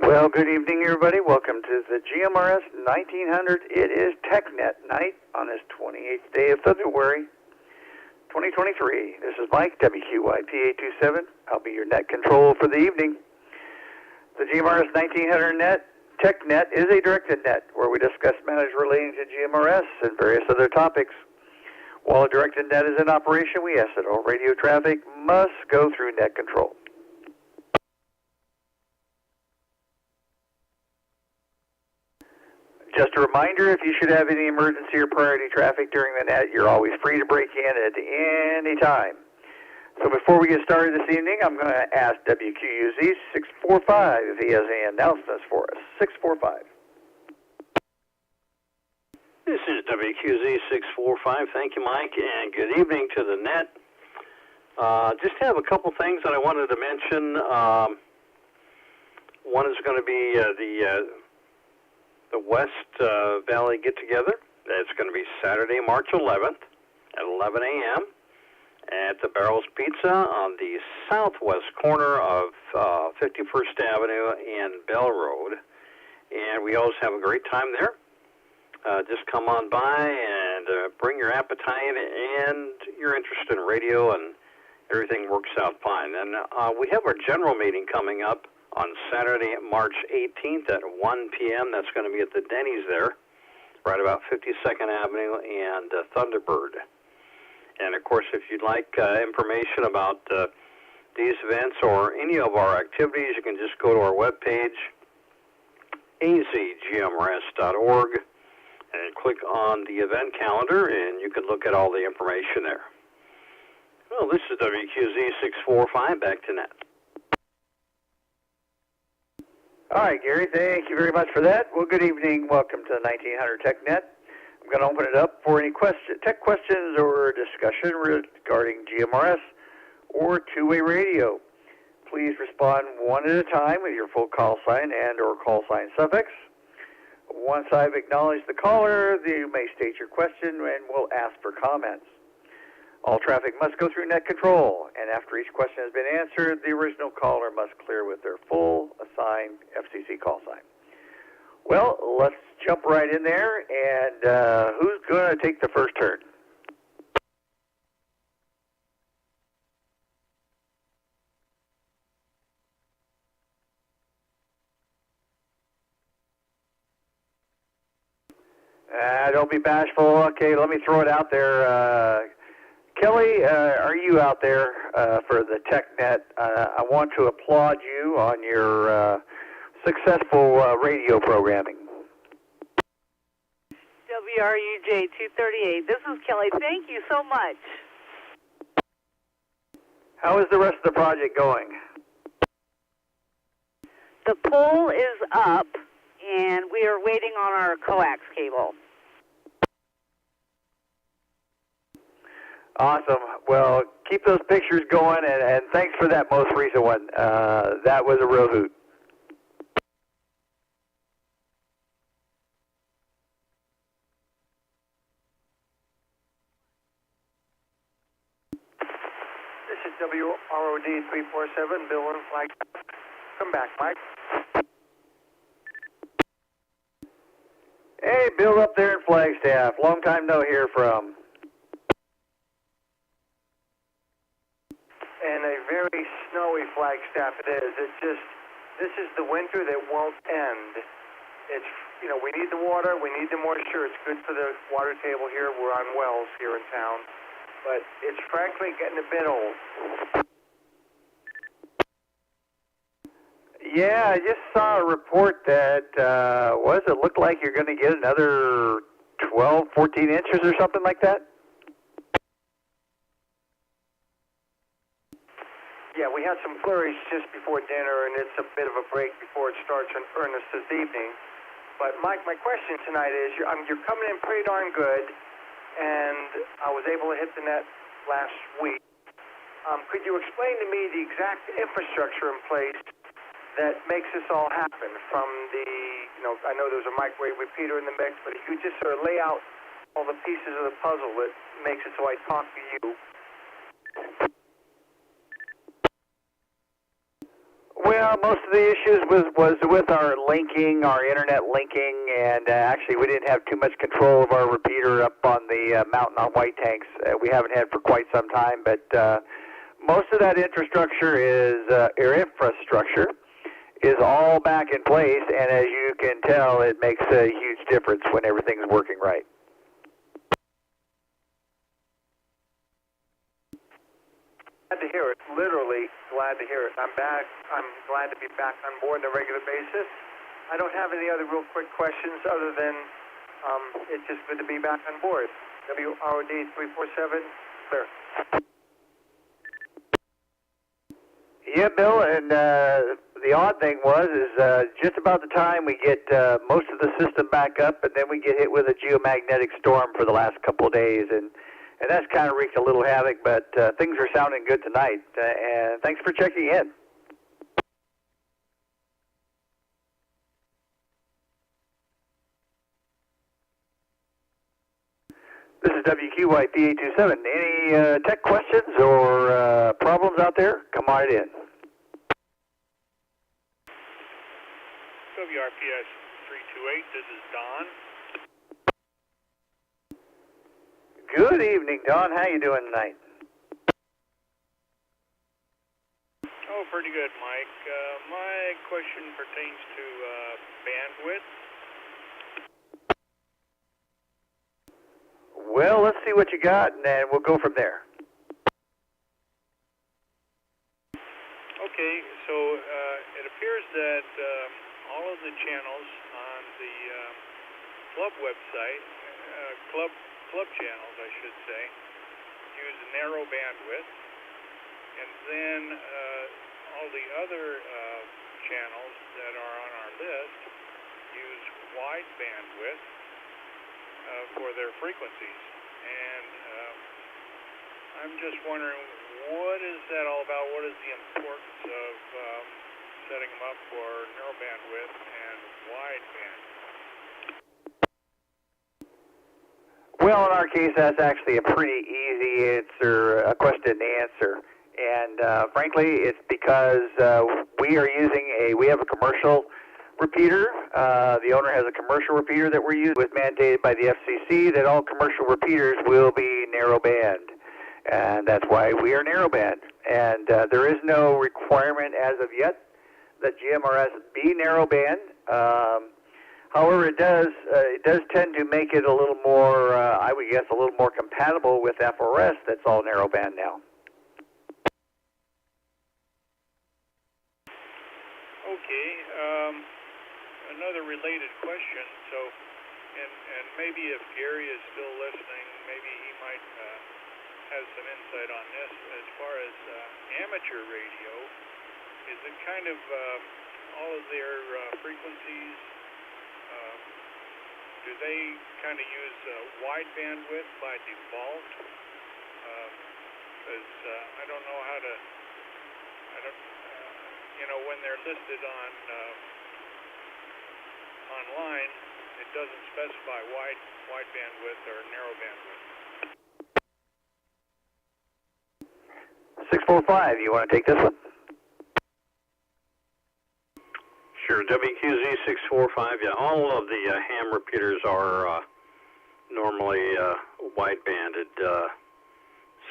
Well, good evening, everybody. Welcome to the GMRS 1900. It is TechNet night on this 28th day of February, 2023. This is Mike, WQYP827. I'll be your net control for the evening. The GMRS 1900 net, TechNet, is a directed net where we discuss matters relating to GMRS and various other topics. While a directed net is in operation, we ask that all radio traffic must go through net control. Just a reminder, if you should have any emergency or priority traffic during the net, you're always free to break in at any time. So before we get started this evening, I'm going to ask WQUZ 645 if he has any announcements for us. 645. This is WQZ 645. Thank you, Mike, and good evening to the net. Just have a couple things that I wanted to mention. One is going to be the West Valley Get-Together. It's going to be Saturday, March 11th at 11 a.m. at the Barrels Pizza on the southwest corner of 51st Avenue and Bell Road. And we always have a great time there. Just come on by and bring your appetite and your interest in radio, and everything works out fine. And we have our general meeting coming up on Saturday, March 18th at 1 p.m. That's going to be at the Denny's there, right about 52nd Avenue and Thunderbird. And, of course, if you'd like information about these events or any of our activities, you can just go to our webpage, AZGMRS.org, and click on the event calendar, and you can look at all the information there. Well, this is WQZ 645, back to net. All right, Gary, thank you very much for that. Well, good evening. Welcome to the 1900 TechNet. I'm going to open it up for any tech questions or discussion regarding GMRS or two-way radio. Please respond one at a time with your full call sign and or call sign suffix. Once I've acknowledged the caller, you may state your question and we'll ask for comments. All traffic must go through net control, and after each question has been answered, the original caller must clear with their full assigned FCC call sign. Well, let's jump right in there, and who's going to take the first turn? Don't be bashful. Okay, let me throw it out there. Kelly, are you out there for the TechNet? I want to applaud you on your successful radio programming. WRUJ 238. This is Kelly. Thank you so much. How is the rest of the project going? The pole is up, and we are waiting on our coax cable. Awesome. Well, keep those pictures going, and thanks for that most recent one. That was a real hoot. This is WROD 347, Bill and Flag. Come back, Mike. Hey, Bill up there in Flagstaff. Long time no hear from. And a very snowy Flagstaff it is. This is the winter that won't end. It's, we need the water, we need the moisture. It's good for the water table here. We're on wells here in town. But it's frankly getting a bit old. Yeah, I just saw a report that, it looked like you're going to get another 12, 14 inches or something like that? Yeah, we had some flurries just before dinner, and it's a bit of a break before it starts in earnest this evening. But, Mike, my question tonight is, you're coming in pretty darn good, and I was able to hit the net last week. Could you explain to me the exact infrastructure in place that makes this all happen? From the, I know there's a microwave repeater in the mix, but if you just sort of lay out all the pieces of the puzzle that makes it so I talk to you. Well, No, most of the issues was with our linking, our internet linking, and actually we didn't have too much control of our repeater up on the mountain on White Tanks. We haven't had for quite some time, but most of that infrastructure is all back in place, and as you can tell, it makes a huge difference when everything's working right. Glad to hear it. Literally glad to hear it. I'm back. I'm glad to be back on board on a regular basis. I don't have any other real quick questions other than it's just good to be back on board. WROD 347, clear. Yeah, Bill, and the odd thing is just about the time we get most of the system back up, and then we get hit with a geomagnetic storm for the last couple of days, and that's kind of wreaked a little havoc, but things are sounding good tonight, and thanks for checking in. This is WQYP 827. Any tech questions or problems out there? Come right in. WRPS 328, this is Don. Good evening, Don. How you doing tonight? Oh, pretty good, Mike. My question pertains to bandwidth. Well, let's see what you got, and then we'll go from there. Okay, so it appears that all of the channels on the club website, club channels, I should say, use narrow bandwidth, and then all the other channels that are on our list use wide bandwidth for their frequencies. And I'm just wondering, what is that all about? What is the importance of setting them up for narrow bandwidth and wide bandwidth? Well, in our case, that's actually a pretty easy question to answer. And frankly, it's because we have a commercial repeater. The owner has a commercial repeater that we're using. It was mandated by the FCC that all commercial repeaters will be narrowband. And that's why we are narrowband. And there is no requirement as of yet that GMRS be narrowband. However, it does tend to make it a little more, I would guess, a little more compatible with FRS that's all narrowband now. Okay, another related question. So, and maybe if Gary is still listening, maybe he might have some insight on this. As far as amateur radio, is it kind of all of their frequencies? Do they kind of use wide bandwidth by default? Because I don't know how to. When they're listed on online, it doesn't specify wide bandwidth or narrow bandwidth. 645, you want to take this one? Sure, WQZ 645. Yeah, all of the ham repeaters are normally wide-banded,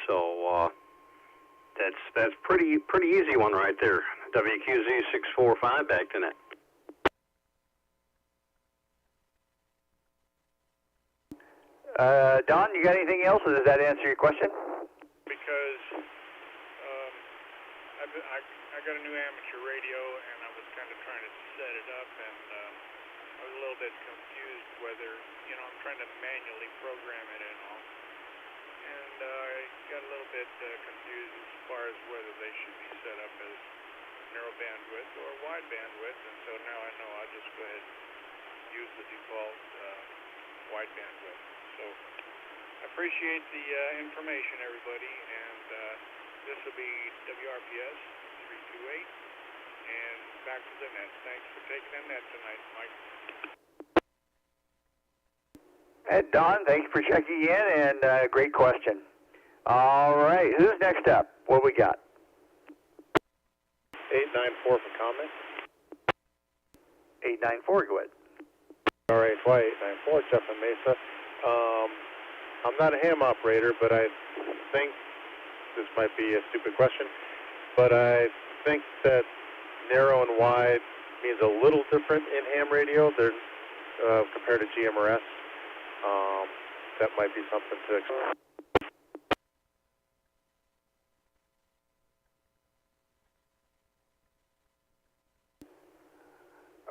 so that's pretty easy one right there. WQZ 645 back to net. Don, you got anything else, or does that answer your question? Because I got a new amateur radio, and I was kind of trying to set it up, and I was a little bit confused whether, I'm trying to manually program it and all. And I got a little bit confused as far as whether they should be set up as narrow bandwidth or wide bandwidth, and so now I know I'll just go ahead and use the default wide bandwidth. So I appreciate the information, everybody, and this will be WRPS 328, and back to the net. Thanks for taking the net tonight, Mike. Hey, Don, thank you for checking in, and great question. All right, who's next up? What we got? 894 for comment. 894, go ahead. GMRS 894, Jeff and Mesa. I'm not a ham operator, but I think, this might be a stupid question, but I think that narrow and wide means a little different in ham radio compared to GMRS. That might be something to explain.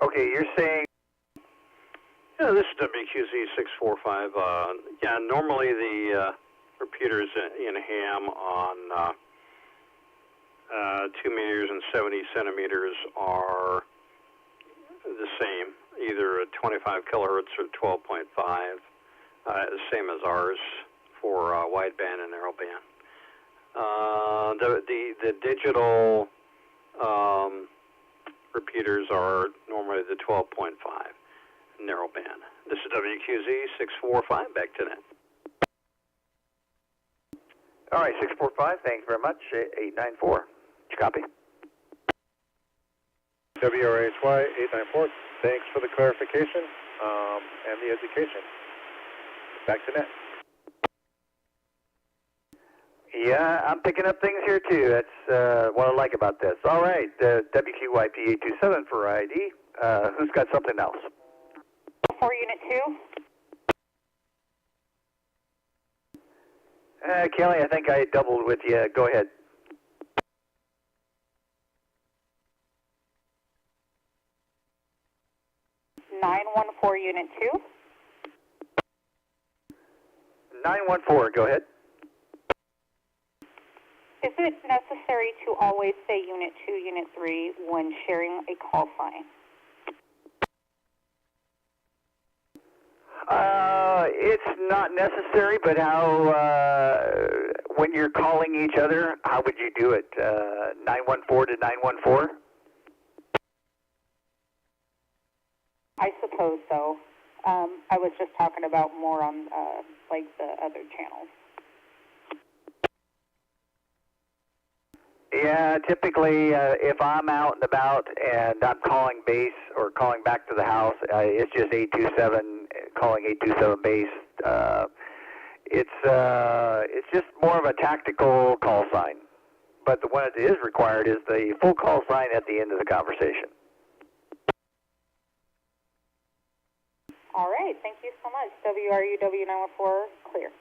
Okay, you're saying... Yeah, this is WQZ 645. Yeah, normally the repeaters in ham on 2 meters and 70 centimeters are the same, either 25 kilohertz or 12.5, the same as ours for wideband and narrowband. The digital repeaters are normally the 12.5 narrowband. This is WQZ 645, back to net. All right, 645, thanks very much. 894, did you copy? WRHY 894, thanks for the clarification and the education. Back to net. Yeah, I'm picking up things here too. That's what I like about this. All right, WQYP 827 for ID. Who's got something else? 4 Unit 2. Kelly, I think I doubled with you. Go ahead. (914) Unit 2. 914, go ahead. Is it necessary to always say Unit 2, Unit 3 when sharing a call sign? It's not necessary, but how, when you're calling each other, how would you do it? 914 to 914? I suppose so. I was just talking about more on, like, the other channels. Yeah, typically, if I'm out and about and I'm calling base or calling back to the house, it's just 827, calling 827 base. It's just more of a tactical call sign. But the one that is required is the full call sign at the end of the conversation. All right, thank you so much. WRUW 914, clear.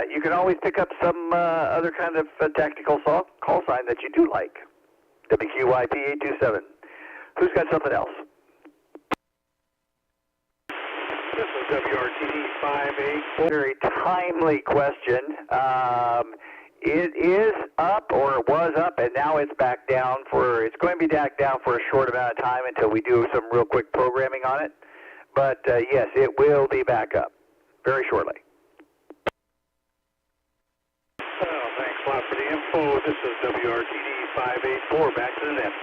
You can always pick up some other kind of tactical call sign that you do like. WQYP 827. Who's got something else? This is WRTD 584. Very timely question. It is up, or it was up, and now it's back down it's going to be back down for a short amount of time until we do some real quick programming on it. But yes, it will be back up very shortly. Well, thanks a lot for the info. This is WRTD 584, back to the net.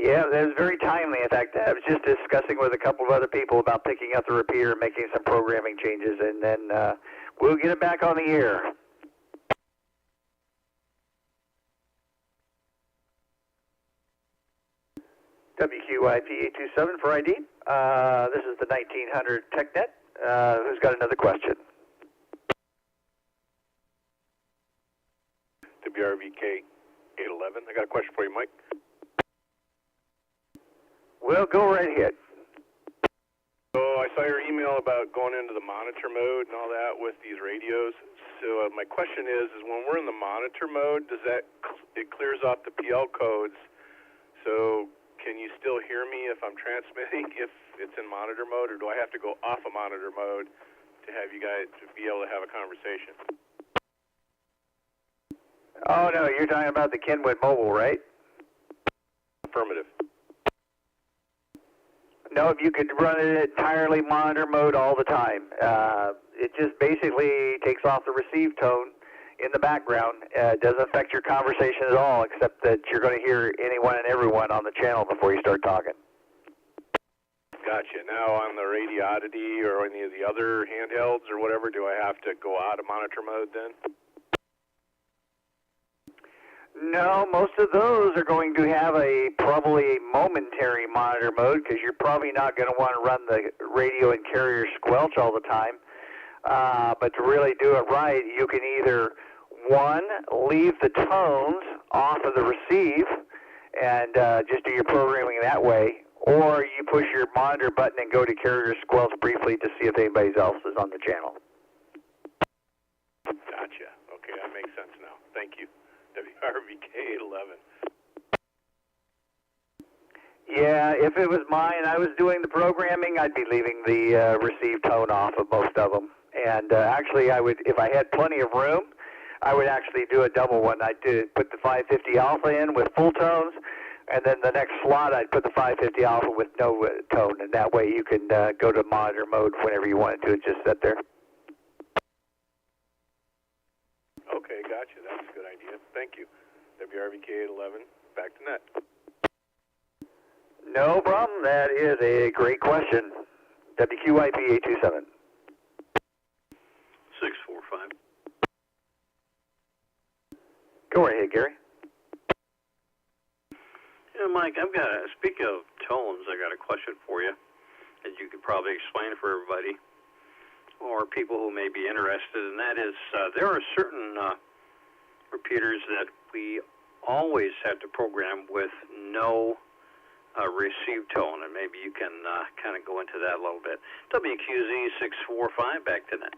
Yeah, that was very timely. In fact, I was just discussing with a couple of other people about picking up the repeater and making some programming changes, and then we'll get it back on the air. WQIP 827 for ID. This is the 1900 TechNet. Who's got another question? WRVK 811. I got a question for you, Mike. Well, go right ahead. So I saw your email about going into the monitor mode and all that with these radios. So my question is when we're in the monitor mode, it clears off the PL codes. So can you still hear me if I'm transmitting if it's in monitor mode, or do I have to go off of monitor mode to have you guys to be able to have a conversation? Oh, no, you're talking about the Kenwood Mobile, right? Affirmative. No, if you could run it entirely monitor mode all the time. It just basically takes off the receive tone in the background. It doesn't affect your conversation at all, except that you're going to hear anyone and everyone on the channel before you start talking. Gotcha. Now on the Radiodity or any of the other handhelds or whatever, do I have to go out of monitor mode then? No, most of those are going to have probably a momentary monitor mode because you're probably not going to want to run the radio and carrier squelch all the time. But to really do it right, you can either, one, leave the tones off of the receive and just do your programming that way, or you push your monitor button and go to carrier squelch briefly to see if anybody else is on the channel. Gotcha. Okay, that makes sense now. Thank you. WRVK 11. Yeah, if it was mine, I was doing the programming, I'd be leaving the receive tone off of most of them. And actually, I would, if I had plenty of room, I would actually do a double one. I'd put the 550 alpha in with full tones, and then the next slot I'd put the 550 alpha with no tone, and that way you can go to monitor mode whenever you want to do it. Just sit there. Okay, gotcha. That's a good idea. Thank you. WRVK 11, back to net. No problem. That is a great question. WQIP 827. 645. Go right ahead, Gary. Yeah, Mike, speaking of tones, I got a question for you that you could probably explain for everybody or people who may be interested, and that is there are certain repeaters that we always have to program with no receive tone, and maybe you can kind of go into that a little bit. WQZ 645, back to net.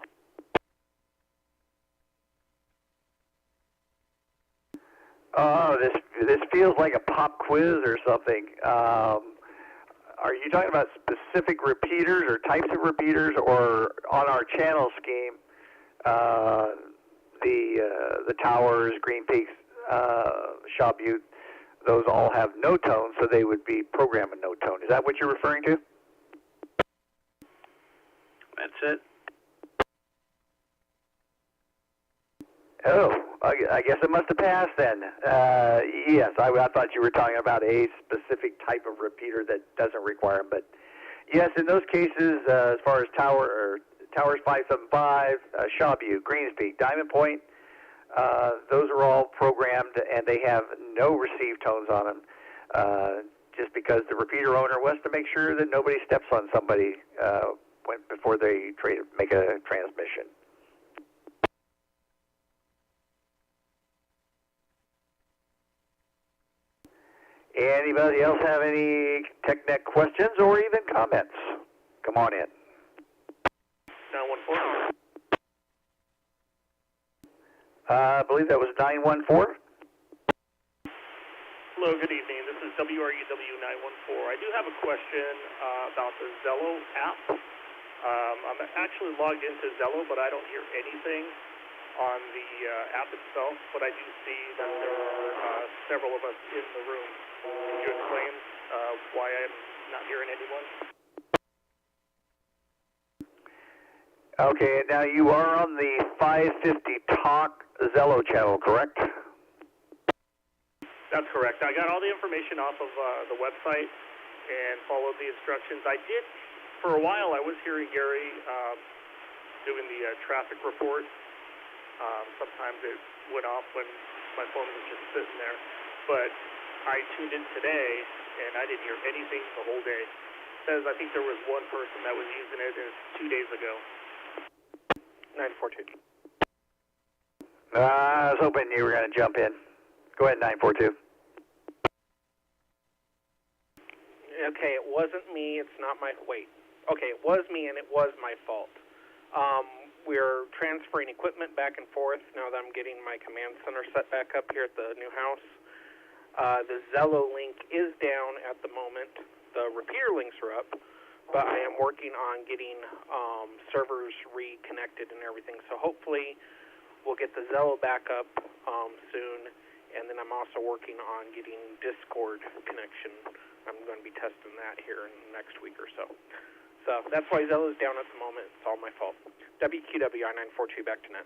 Oh, this feels like a pop quiz or something. Are you talking about specific repeaters or types of repeaters, or on our channel scheme, the towers, Green Peaks, Shaw Butte, those all have no tone, so they would be programming no tone. Is that what you're referring to? That's it. Oh, I guess it must have passed then. Yes, I thought you were talking about a specific type of repeater that doesn't require them. But yes, in those cases, as far as Towers 575, Shaw Butte, Greens Peak, Diamond Point, those are all programmed and they have no receive tones on them. Just because the repeater owner wants to make sure that nobody steps on somebody before they make a transmission. Anybody else have any TechNet questions or even comments? Come on in. 914. I believe that was 914. Hello, good evening. This is WREW 914. I do have a question about the Zello app. I'm actually logged into Zello, but I don't hear anything on the app itself, but I do see that there are several of us in the room. Can you explain why I'm not hearing anyone? Okay, now you are on the 550 Talk Zello channel, correct? That's correct. I got all the information off of the website and followed the instructions. I did, for a while, I was hearing Gary doing the traffic report. Sometimes it went off when my phone was just sitting there. But I tuned in today, and I didn't hear anything the whole day. It says I think there was one person that was using it 2 days ago. 942. I was hoping you were going to jump in. Go ahead, 942. Okay, it wasn't me. It's not my... Wait. Okay, it was me, and it was my fault. We're transferring equipment back and forth now that I'm getting my command center set back up here at the new house. The Zello link is down at the moment. The repeater links are up, but I am working on getting servers reconnected and everything. So hopefully we'll get the Zello back up soon, and then I'm also working on getting Discord connection. I'm going to be testing that here in the next week or so. So that's why Zello's down at the moment. It's all my fault. WQWI 942, back to net.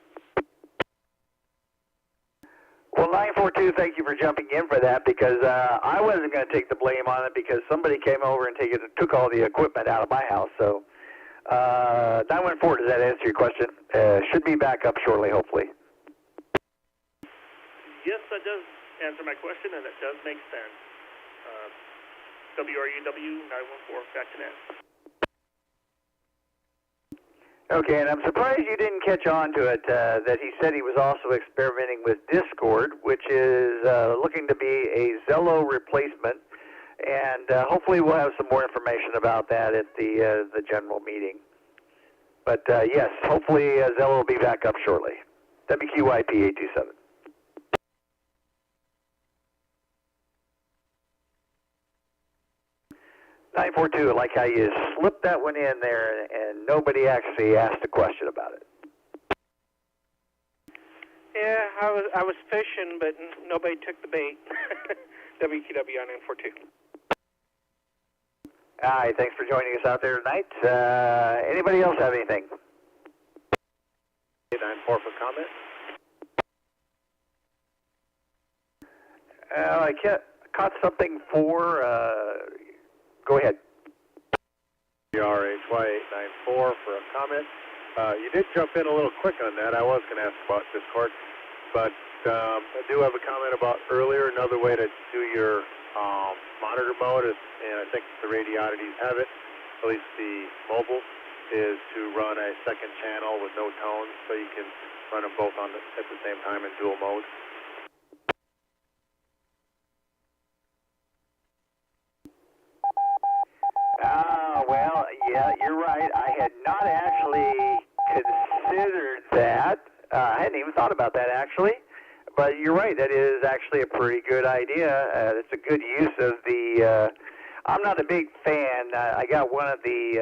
Well, 942, thank you for jumping in for that, because I wasn't going to take the blame on it because somebody came over and took all the equipment out of my house. So 914, does that answer your question? Should be back up shortly, hopefully. Yes, that does answer my question, and it does make sense. WRUW 914, back to net. Okay, and I'm surprised you didn't catch on to it, that he said he was also experimenting with Discord, which is looking to be a Zello replacement, and hopefully we'll have some more information about that at the general meeting. But yes, hopefully Zello will be back up shortly. WQIP 827. I like how you slipped that one in there and nobody actually asked a question about it. Yeah, I was fishing, but nobody took the bait. WQW on 942. All right, thanks for joining us out there tonight. Anybody else have anything? 894 for comment. I caught something for, go ahead. GRHY894 for a comment. You did jump in a little quick on that. I was going to ask about Discord, but I do have a comment about earlier. Another way to do your monitor mode, and I think the radiodities have it, at least the mobile, is to run a second channel with no tones, so you can run them both at the same time in dual mode. Well, yeah, you're right. I had not actually considered that. I hadn't even thought about that, actually. But you're right. That is actually a pretty good idea. It's a good use of the... I'm not a big fan. I got one of the...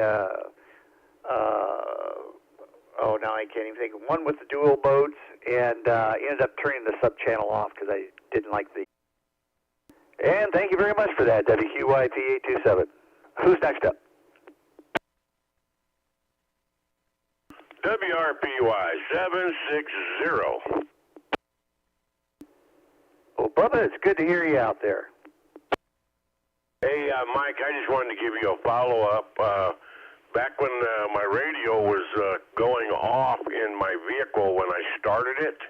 oh, now I can't even think. One with the dual modes, and ended up turning the sub-channel off because I didn't like the... And thank you very much for that, WQYP 827. Who's next up? WRPY 760. Well, Bubba, it's good to hear you out there. Hey, Mike, I just wanted to give you a follow-up. Back when my radio was going off in my vehicle when I started it,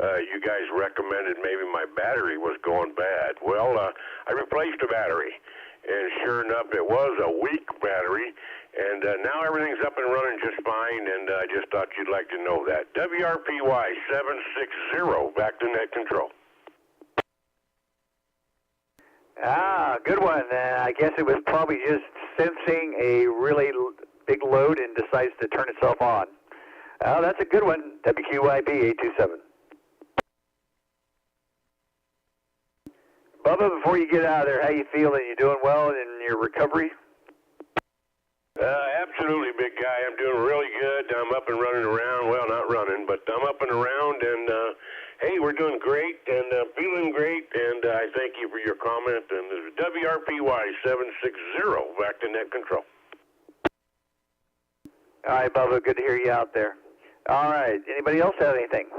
you guys recommended maybe my battery was going bad. Well, I replaced the battery, and sure enough, it was a weak battery, and now everything's up and running just fine, and I just thought you'd like to know that. WRPY 760, back to net control. Ah, good one. I guess it was probably just sensing a really big load and decides to turn itself on. Oh, that's a good one. WQIB 827. Bubba, before you get out of there, how you feeling? You doing well in your recovery? Absolutely, big guy. I'm doing really good. I'm up and running around. Well, not running, but I'm up and around, and hey, we're doing great and feeling great, and I thank you for your comment. And this is WRPY 760, back to net control. All right, Bubba, good to hear you out there. All right, anybody else have anything?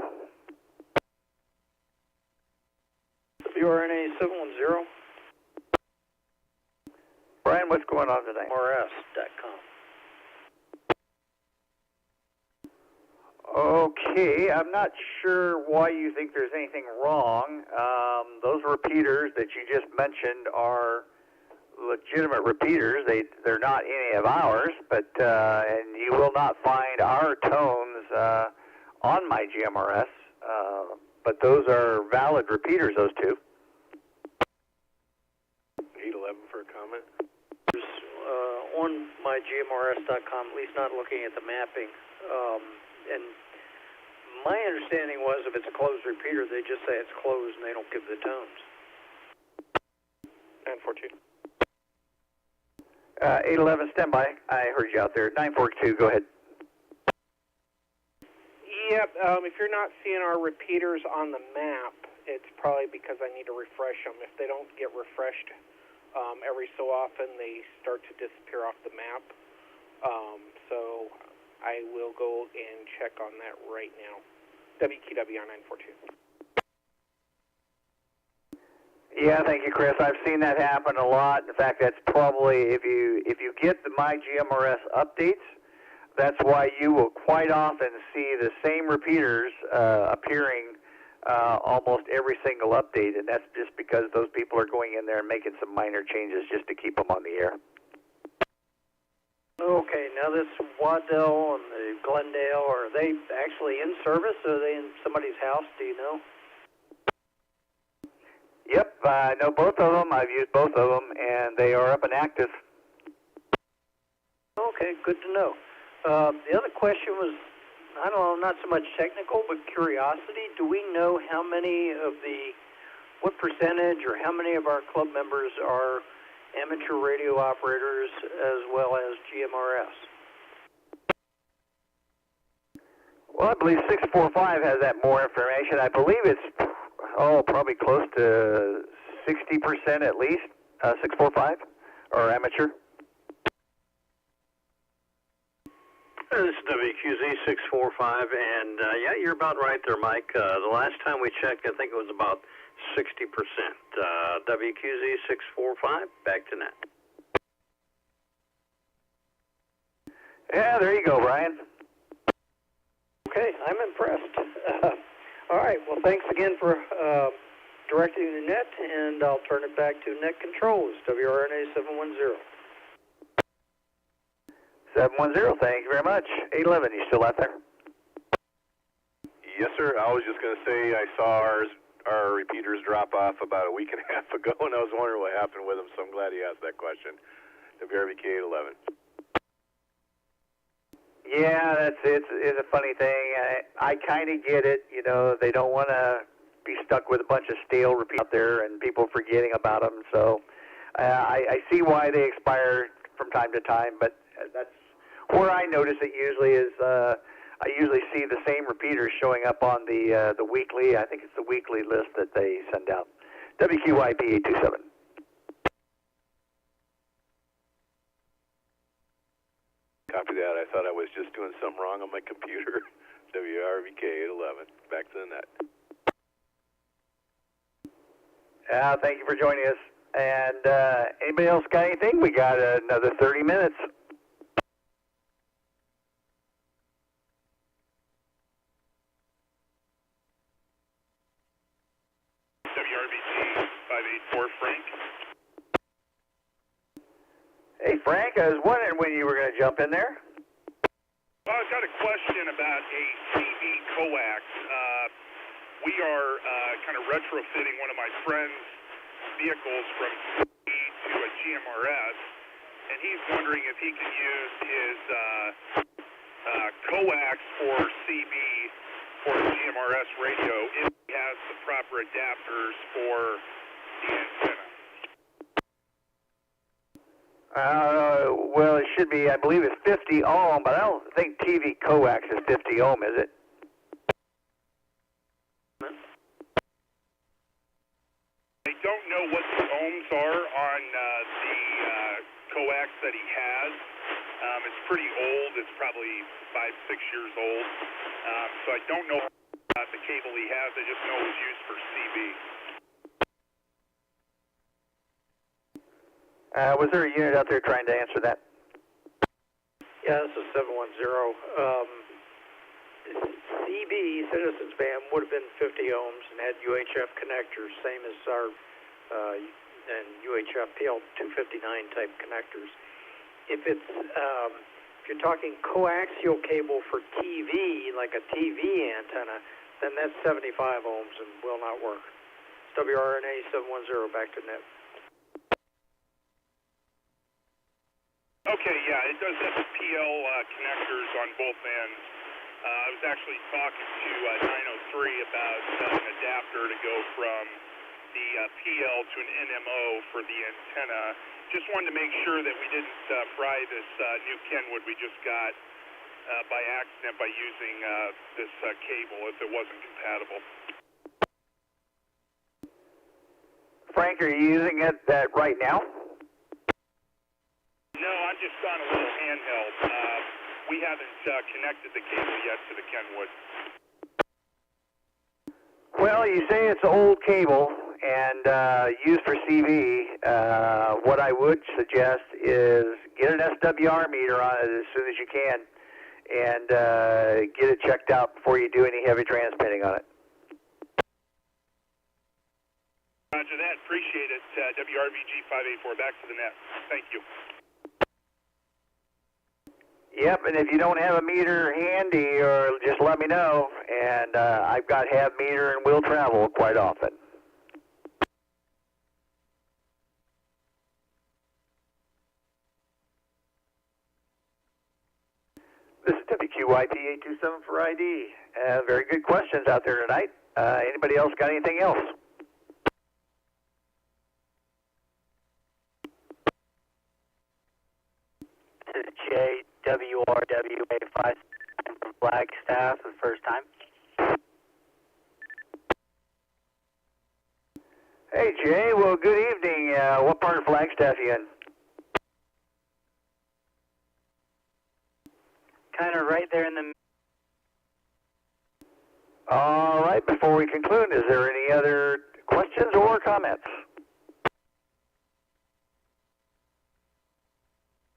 WRNA 710. Brian, what's going on tonight? GMRS.com. Okay, I'm not sure why you think there's anything wrong. Those repeaters that you just mentioned are legitimate repeaters. They're not any of ours, but and you will not find our tones on my GMRS. But those are valid repeaters, those two. 811 for a comment. On my GMRS.com, at least not looking at the mapping. And my understanding was if it's a closed repeater, they just say it's closed and they don't give the tones. 942. 811, stand by. I heard you out there. 942, go ahead. Yep, if you're not seeing our repeaters on the map, it's probably because I need to refresh them. If they don't get refreshed every so often, they start to disappear off the map. So I will go and check on that right now. WQW on 942. Yeah, thank you, Chris. I've seen that happen a lot. In fact, that's probably, if you get the My GMRS updates, that's why you will quite often see the same repeaters appearing almost every single update, and that's just because those people are going in there and making some minor changes just to keep them on the air. Okay, now this Waddell and the Glendale, are they actually in service, or are they in somebody's house, do you know? Yep, I know both of them. I've used both of them, and they are up and active. Okay, good to know. The other question was, I don't know, not so much technical, but curiosity. Do we know how many of what percentage or how many of our club members are amateur radio operators as well as GMRS? Well, I believe 645 has that more information. I believe it's, probably close to 60% at least, 645, or amateur. This is WQZ 645, and yeah, you're about right there, Mike. The last time we checked, I think it was about 60%. WQZ 645, back to net. Yeah, there you go, Brian. Okay, I'm impressed. All right, well, thanks again for directing the net, and I'll turn it back to net controls, WRNA 710. 710, thank you very much. 811, you still out there? Yes, sir. I was just going to say I saw our repeaters drop off about a week and a half ago, and I was wondering what happened with them, so I'm glad you asked that question. WRVK 811. Yeah, it's a funny thing. I kind of get it. You know, they don't want to be stuck with a bunch of stale repeats out there and people forgetting about them. So I see why they expire from time to time, but that's where I notice it usually is. I usually see the same repeaters showing up on the weekly. I think it's the weekly list that they send out. WQIP 827. Copy that. I thought I was just doing something wrong on my computer. WRVK 811. Back to the net. Thank you for joining us. And anybody else got anything? We got another 30 minutes. WRVT 584, Frank. Hey, Frank, I was wondering when you were going to jump in there. Well, I've got a question about a CB coax. We are kind of retrofitting one of my friend's vehicles from CB to a GMRS, and he's wondering if he can use his coax for CB for a GMRS radio if he has the proper adapters for the antenna. Well, it should be, I believe it's 50 ohm, but I don't think TV coax is 50 ohm, is it? I don't know what the ohms are on the coax that he has. It's pretty old. It's probably 5-6 years old. So I don't know the cable he has. I just know it was used for CB. Was there a unit out there trying to answer that? Yeah, this is 710. CB, Citizens Band, would have been 50 ohms and had UHF connectors, same as our and UHF PL259 type connectors. If it's if you're talking coaxial cable for TV, like a TV antenna, then that's 75 ohms and will not work. It's WRNA 710, back to net. Okay, yeah, it does have the PL connectors on both ends. I was actually talking to 903 about an adapter to go from the PL to an NMO for the antenna. Just wanted to make sure that we didn't fry this new Kenwood we just got by accident by using this cable if it wasn't compatible. Frank, are you using it right now? No, I'm just on a little handheld. We haven't connected the cable yet to the Kenwood. Well, you say it's old cable, and used for CV, what I would suggest is get an SWR meter on it as soon as you can, and get it checked out before you do any heavy transmitting on it. Roger that. Appreciate it. WRVG 584, back to the net. Thank you. Yep, and if you don't have a meter handy, or just let me know, and I've got have meter and will travel quite often. This is WQYP827 for ID. Very good questions out there tonight. Anybody else got anything else? This is JWRWA5 from Flagstaff for the first time. Hey, Jay. Well, good evening. What part of Flagstaff are you in? Kind of right there in the... All right. Before we conclude, is there any other questions or comments?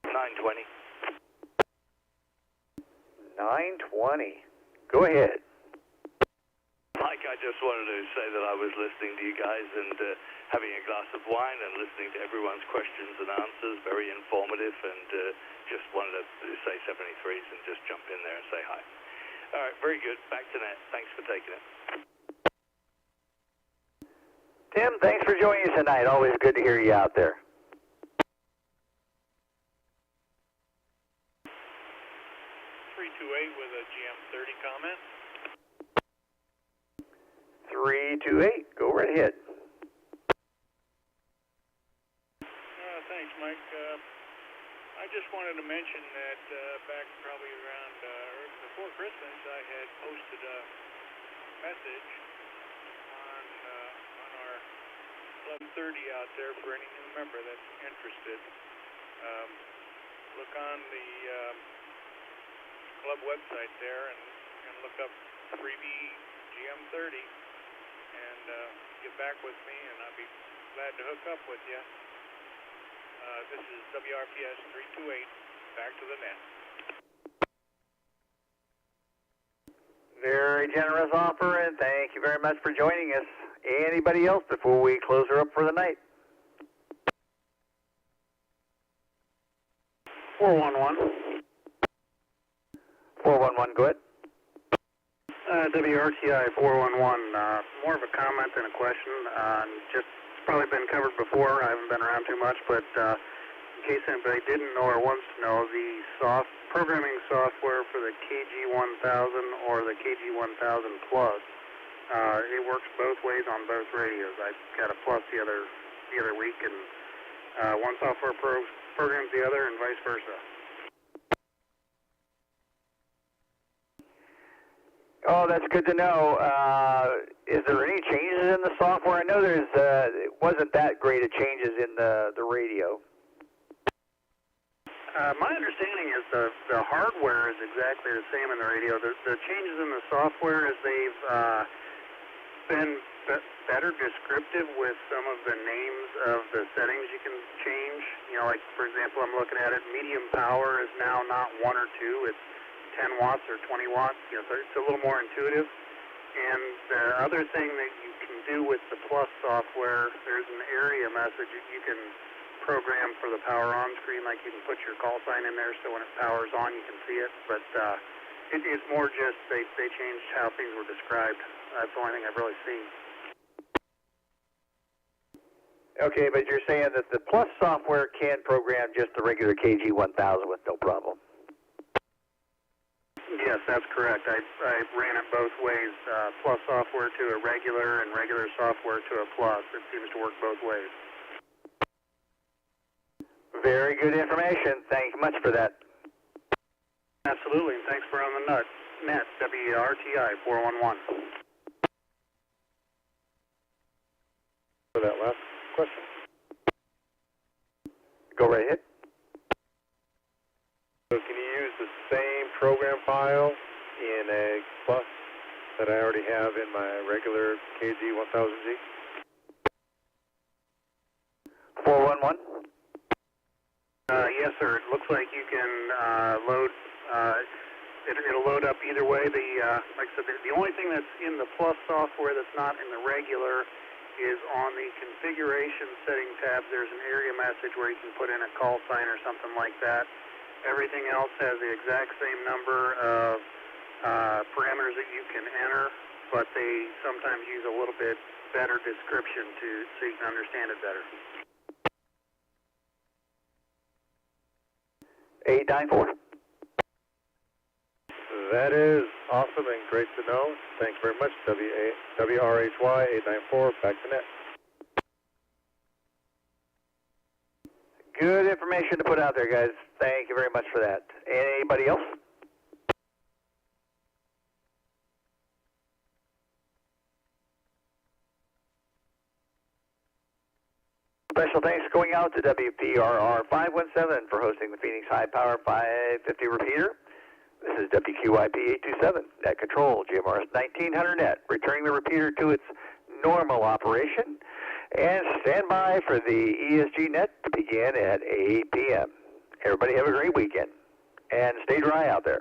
920. 920. Go ahead. Mike, I just wanted to say that I was listening to you guys and having a glass of wine and listening to everyone's questions and answers. Very informative, and just wanted to say 73s and just jump in there and say hi. All right, very good. Back to net. Thanks for taking it. Tim, thanks for joining us tonight. Always good to hear you out there. 328 with a GM30 comment. 328, go right ahead. Thanks, Mike. I just wanted to mention that back probably around before Christmas, I had posted a message on our Club 30 out there for any new member that's interested. Look on the club website there and look up freebie GM30 and get back with me, and I'll be glad to hook up with you. This is WRPS 328, back to the net. Very generous offer, and thank you very much for joining us. Anybody else before we close her up for the night? 411. 411, go ahead. WRTI 411, more of a comment than a question. Just it's probably been covered before. I haven't been around too much, but in case anybody didn't know or wants to know, the programming software for the KG1000 or the KG1000 Plus, it works both ways on both radios. I got a Plus the other week, and one software programs the other, and vice versa. Oh, that's good to know. Is there any changes in the software? I know it wasn't that great of changes in the radio. My understanding is the hardware is exactly the same in the radio. The changes in the software is they've been better descriptive with some of the names of the settings you can change. You know, like, for example, I'm looking at it, medium power is now not 1 or 2, it's 10 watts or 20 watts, you know, so it's a little more intuitive. And the other thing that you can do with the Plus software, there's an area message that you can program for the power on screen, like you can put your call sign in there so when it powers on you can see it. But it's more just they changed how things were described. That's the only thing I've really seen. Okay, but you're saying that the Plus software can program just the regular KG1000 with no problem. Yes, that's correct. I ran it both ways, Plus software to a regular and regular software to a Plus. It seems to work both ways. Very good information. Thank you much for that. Absolutely, and thanks for on the net, WRTI 411. For that last question. Go right ahead. So can you use the same program file in a Plus that I already have in my regular KG1000G? Yes, sir. It looks like you can load. It'll load up either way. Like I said, the only thing that's in the Plus software that's not in the regular is on the configuration setting tab. There's an area message where you can put in a call sign or something like that. Everything else has the exact same number of parameters that you can enter, but they sometimes use a little bit better description so you can understand it better. 894. That is awesome and great to know. Thank you very much. WRHY 894, back to net. Good information to put out there, guys. Thank you very much for that. Anybody else? Special thanks going out to WPRR 517 for hosting the Phoenix High Power 550 repeater. This is WQIP 827, net control, GMRS 1900 net, returning the repeater to its normal operation. And stand by for the ESG net to begin at 8 p.m. Everybody have a great weekend, and stay dry out there.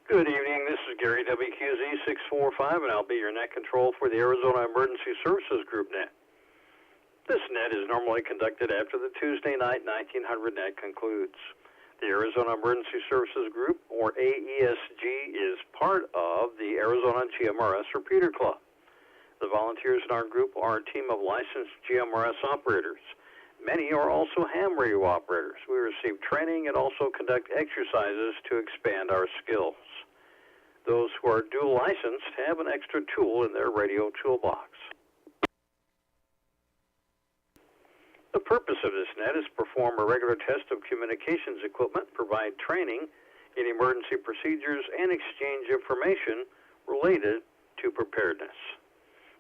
Good evening. This is Gary, WQZ645, and I'll be your net control for the Arizona Emergency Services Group net. This net is normally conducted after the Tuesday night 1900 net concludes. The Arizona Emergency Services Group, or AESG, is part of the Arizona GMRS Repeater Club. The volunteers in our group are a team of licensed GMRS operators. Many are also ham radio operators. We receive training and also conduct exercises to expand our skills. Those who are dual licensed have an extra tool in their radio toolbox. The purpose of this net is to perform a regular test of communications equipment, provide training in emergency procedures, and exchange information related to preparedness.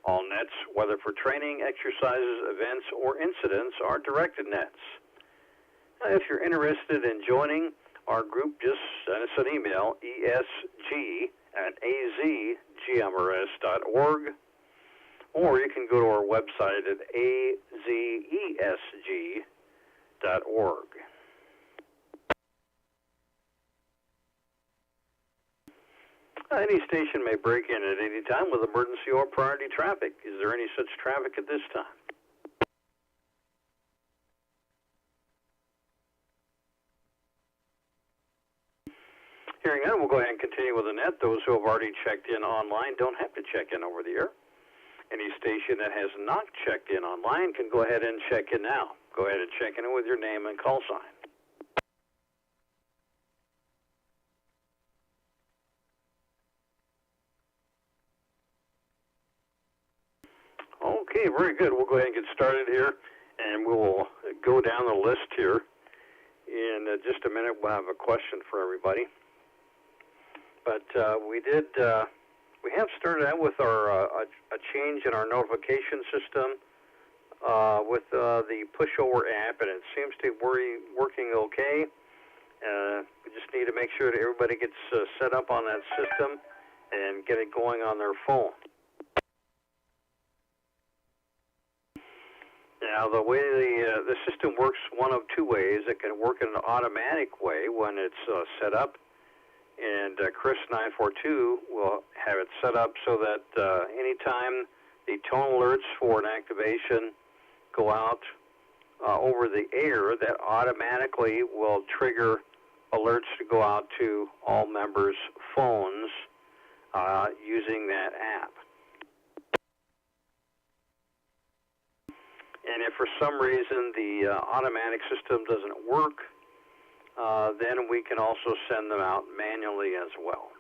All nets, whether for training, exercises, events, or incidents, are directed nets. Now, if you're interested in joining our group, just send us an email, esg@azgmrs.org, or you can go to our website at azesg.org. Any station may break in at any time with emergency or priority traffic. Is there any such traffic at this time? Hearing none, we'll go ahead and continue with the net. Those who have already checked in online don't have to check in over the air. Any station that has not checked in online can go ahead and check in now. Go ahead and check in with your name and call sign. Okay, very good. We'll go ahead and get started here, and we'll go down the list here. In just a minute, we'll have a question for everybody. But we have started out with our a change in our notification system with the pushover app, and it seems to be working okay. We just need to make sure that everybody gets set up on that system and get it going on their phone. Now, the way the system works one of two ways. It can work in an automatic way when it's set up, and Chris 942 will have it set up so that anytime the tone alerts for an activation go out over the air, that automatically will trigger alerts to go out to all members' phones using that app. And if for some reason the automatic system doesn't work, then we can also send them out manually as well.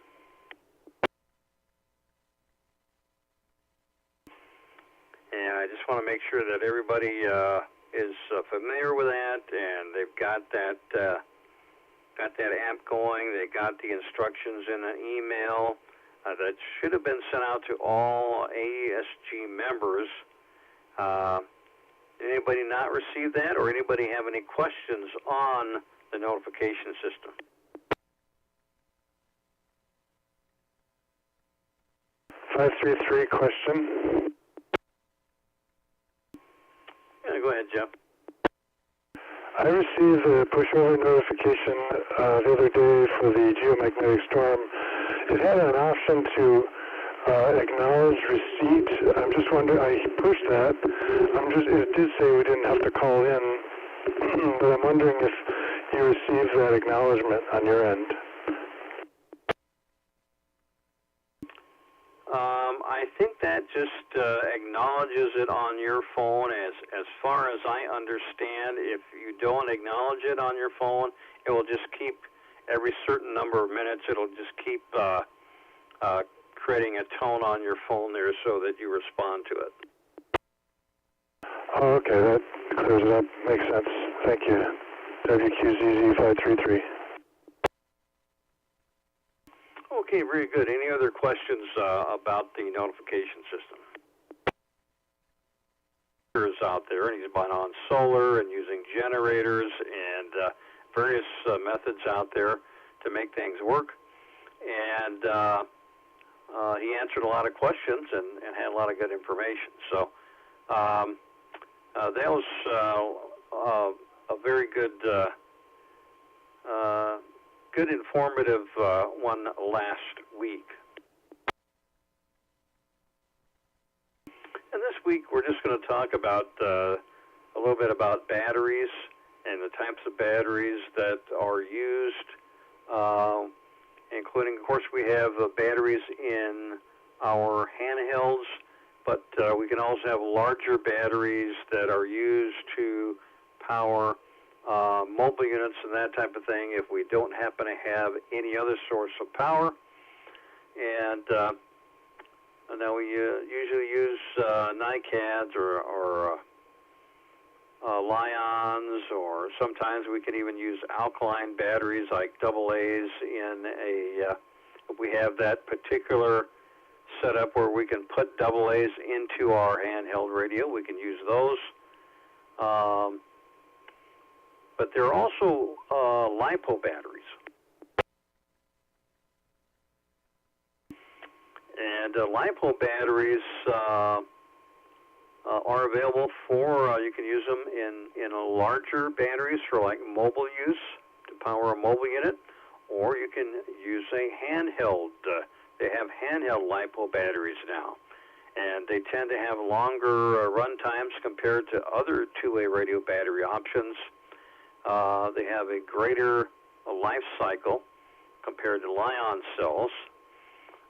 And I just want to make sure that everybody is familiar with that, and they've got that app going. They got the instructions in an email that should have been sent out to all AESG members. Anybody not receive that, or anybody have any questions on the notification system? (533) question. Yeah, go ahead, Jeff. I received a pushover notification the other day for the geomagnetic storm. It had an option to acknowledge receipt. I'm just wondering, I pushed that. It did say we didn't have to call in, but I'm wondering if you received that acknowledgement on your end. I think that just acknowledges it on your phone. As far as I understand, if you don't acknowledge it on your phone, it will just keep, every certain number of minutes, it'll just keep creating a tone on your phone there so that you respond to it. Oh, okay, that clears it up. Makes sense. Thank you. WQZZ533. Okay, very good. Any other questions about the notification system? Is out there, and he's been on solar and using generators and various methods out there to make things work. And he answered a lot of questions and had a lot of good information. So that was a very good good informative one last week. And this week we're just going to talk about a little bit about batteries and the types of batteries that are used, including, of course, we have batteries in our handhelds, but we can also have larger batteries that are used to power mobile units and that type of thing if we don't happen to have any other source of power. And then we usually use NiCads or Lions, or sometimes we can even use alkaline batteries like AA's in a, if we have that particular setup where we can put AA's into our handheld radio, we can use those. But there are also LiPo batteries. And LiPo batteries are available for, you can use them in larger batteries for like mobile use to power a mobile unit, or you can use a handheld. They have handheld LiPo batteries now, and they tend to have longer run times compared to other two-way radio battery options. They have a greater life cycle compared to Li-ion cells,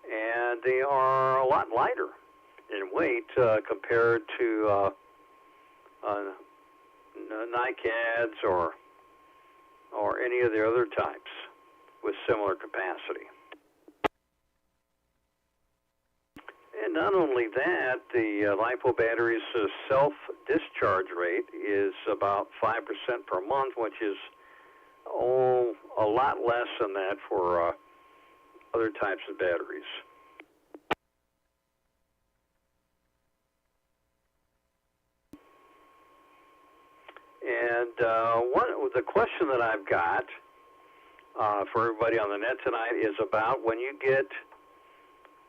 and they are a lot lighter in weight compared to NiCads or any of the other types with similar capacity. And not only that, the LiPo battery's self-discharge rate is about 5% per month, which is a lot less than that for other types of batteries. And the question that I've got for everybody on the net tonight is about when you get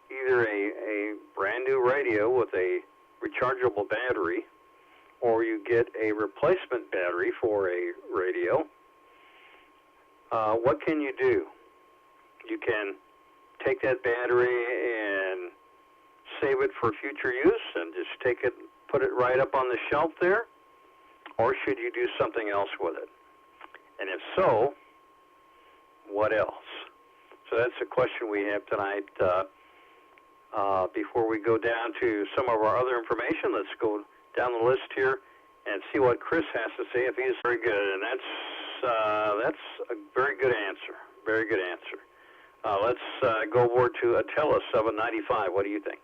either a brand new radio with a rechargeable battery, or you get a replacement battery for a radio, what can you do? You can take that battery and save it for future use and just take it, put it right up on the shelf there, or should you do something else with it? And if so, what else? So that's the question we have tonight. Before we go down to some of our other information, let's go down the list here and see what Chris has to say. If he's very good, and that's a very good answer. Very good answer. Let's go over to Atella 795. What do you think?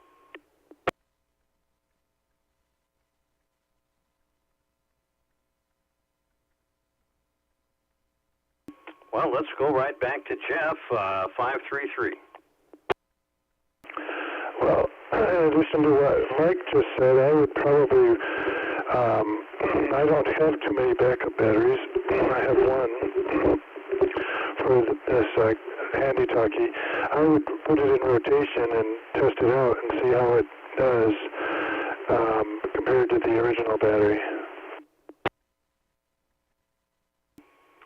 Well, let's go right back to Jeff 533. Well, in addition to what Mike just said, I would probably, I don't have too many backup batteries. I have one for this handy talkie. I would put it in rotation and test it out and see how it does compared to the original battery.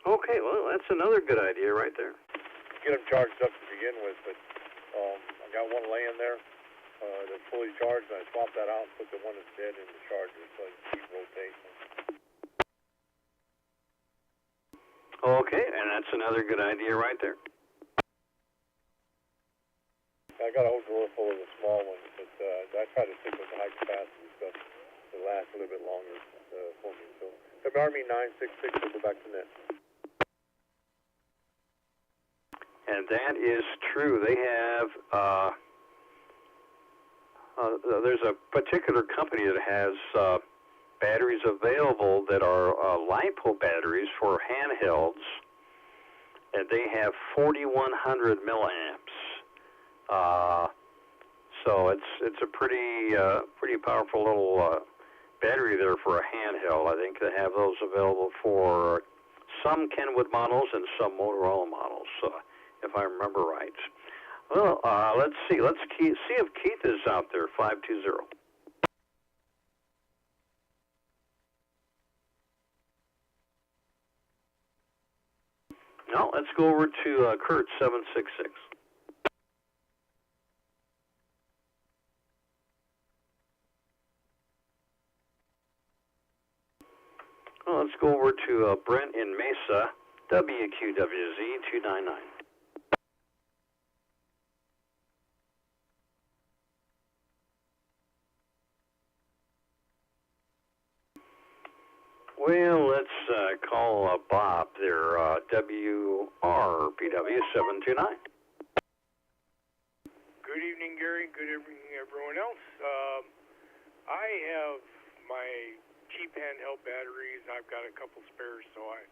Okay, well, that's another good idea right there. Get them charged up to begin with, but I got one laying there that's fully charged, and I swapped that out and put the one that's dead in the charger, so I keep rotating. Okay, and that's another good idea right there. I got a whole drawer full of the small ones, but I try to stick with the high capacity stuff to last a little bit longer for me. So the Army 966 will go back to net. And that is true. They have, there's a particular company that has batteries available that are LiPo batteries for handhelds, and they have 4,100 milliamps. So it's a pretty powerful little battery there for a handheld. I think they have those available for some Kenwood models and some Motorola models, if I remember right. Well, let's see. Let's see if Keith is out there. 520. No, let's go over to Kurt 766. Well, let's go over to Brent in Mesa, WQWZ 299. Well, let's call Bob there, WRPW 729. Good evening, Gary. Good evening, everyone else. I have my cheap handheld batteries. I've got a couple spares, so I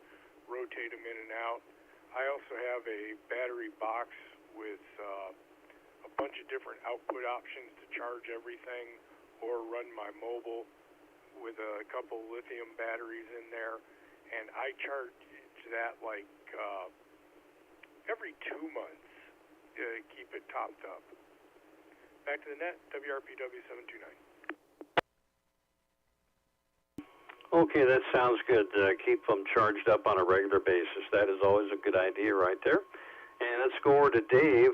rotate them in and out. I also have a battery box with a bunch of different output options to charge everything or run my mobile with a couple lithium batteries in there. And I charge that like every 2 months to keep it topped up. Back to the net, WRPW 729. Okay, that sounds good. Keep them charged up on a regular basis. That is always a good idea right there. And let's go over to Dave,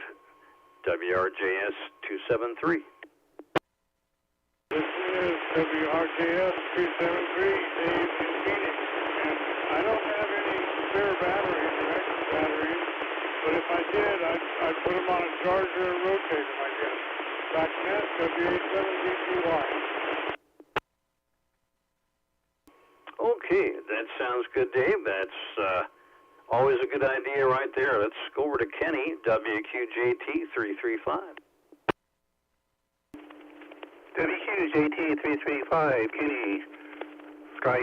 WRJS 273. This is WRJS 273, Dave in Phoenix. And I don't have any spare batteries or extra batteries, but if I did, I'd put them on a charger and rotate them, I guess. Back net, WA7DGY. Okay, that sounds good, Dave. That's always a good idea right there. Let's go over to Kenny, WQJT 335. WQJT335, Kenny, Sky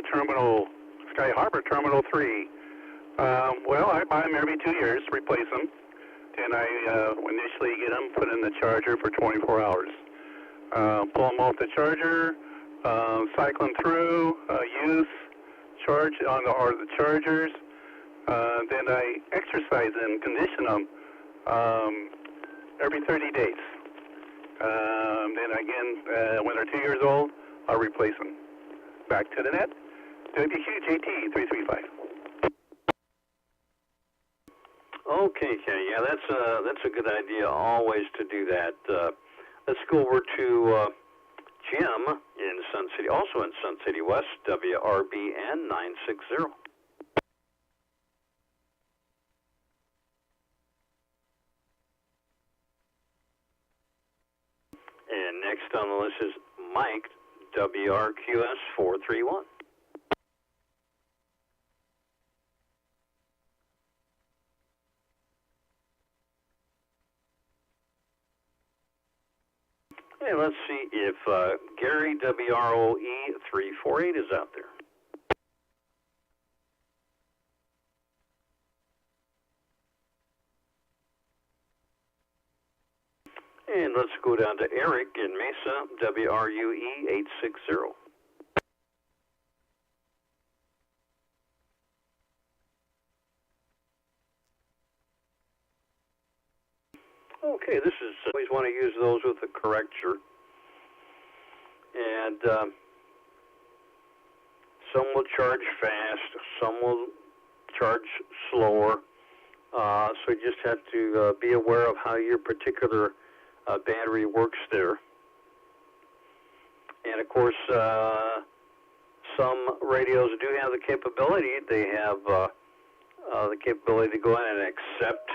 Harbor Terminal 3. Well, I buy them every 2 years, replace them. Then I initially get them, put in the charger for 24 hours. Pull them off the charger, cycle them through, use, charge on the chargers. Then I exercise them, condition them every 30 days. Then again, when they're 2 years old, I'll replace them. Back to the net, WQJT 335. Okay, Kenny. Yeah, that's a good idea. Always to do that. Let's go over to Jim in Sun City, also in Sun City West, WRBN 960. And next on the list is Mike, WRQS 431. Hey, let's see if Gary, WROE 348 is out there. And let's go down to Eric in Mesa, WRUE 860. Okay, this is always want to use those with the corrector. And some will charge fast, some will charge slower. So you just have to be aware of how your particular battery works there. And of course, some radios do have the capability. They have the capability to go in and accept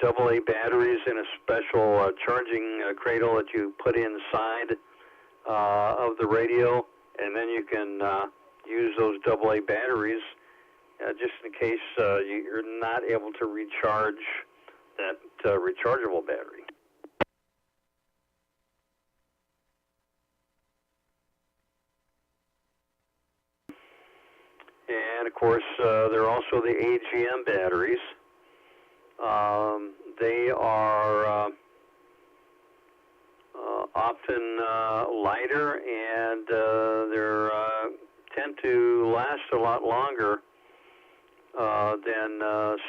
AA batteries in a special charging cradle that you put inside of the radio, and then you can use those AA batteries just in case you're not able to recharge that rechargeable battery. And of course, there are also the AGM batteries. They are often lighter, and they tend to last a lot longer than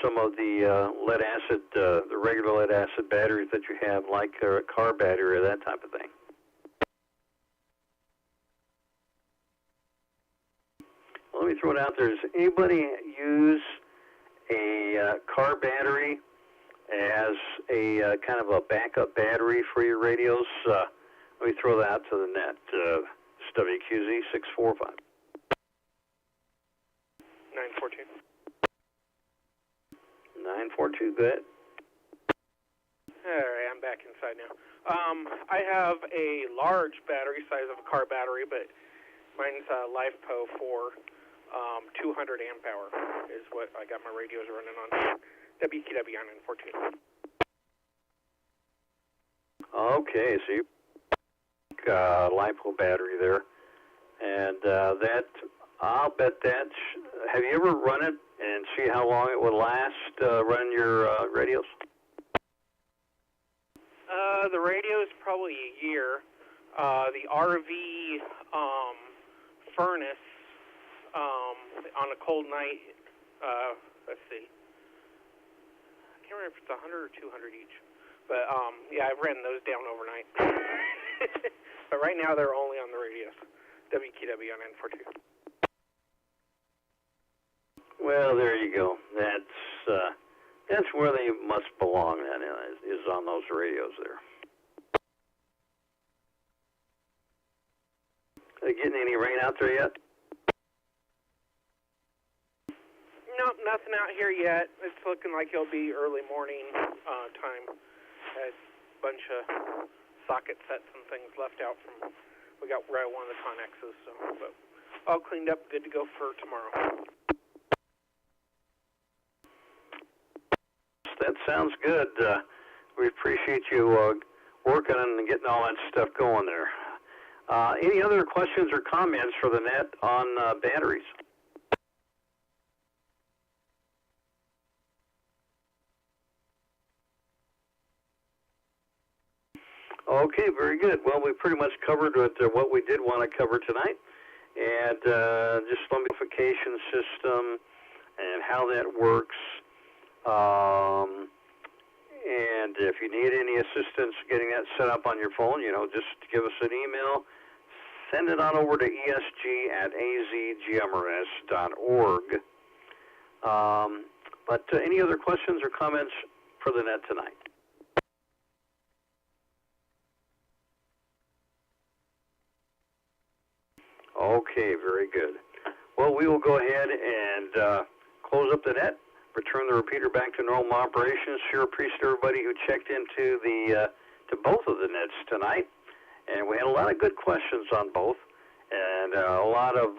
some of the lead acid, the regular lead acid batteries that you have, like a car battery or that type of thing. Well, let me throw it out there. Does anybody use a car battery as a kind of a backup battery for your radios. Let me throw that out to the net. WQZ 645. 942. 942, good. All right, I'm back inside now. I have a large battery, size of a car battery, but mine's LiFePO 4, 200 amp hour is what I got my radios running on. WQW on 942. Okay, so you LiPo battery there, and that, I'll bet that, have you ever run it and see how long it would last running your radios? The radio is probably a year. The RV furnace on a cold night, let's see, I can't remember if it's 100 or 200 each. But, yeah, I've ran those down overnight. But right now they're only on the radios. WQW on N42. Well, there you go. That's where they must belong, then, is on those radios there. Are you getting any rain out there yet? Nope, nothing out here yet. It's looking like it'll be early morning time. Had a bunch of socket sets and things left out from, we got right one of the connexes, so, but all cleaned up, good to go for tomorrow. That sounds good. We appreciate you working and getting all that stuff going there. Any other questions or comments for the net on batteries? Okay, very good. Well, we pretty much covered what we did want to cover tonight, and just the notification system and how that works. And if you need any assistance getting that set up on your phone, just give us an email. Send it on over to esg@azgmrs.org. But any other questions or comments for the net tonight? Okay, very good. Well, we will go ahead and close up the net, return the repeater back to normal operations. Sure appreciate everybody who checked into to both of the nets tonight, and we had a lot of good questions on both, and a lot of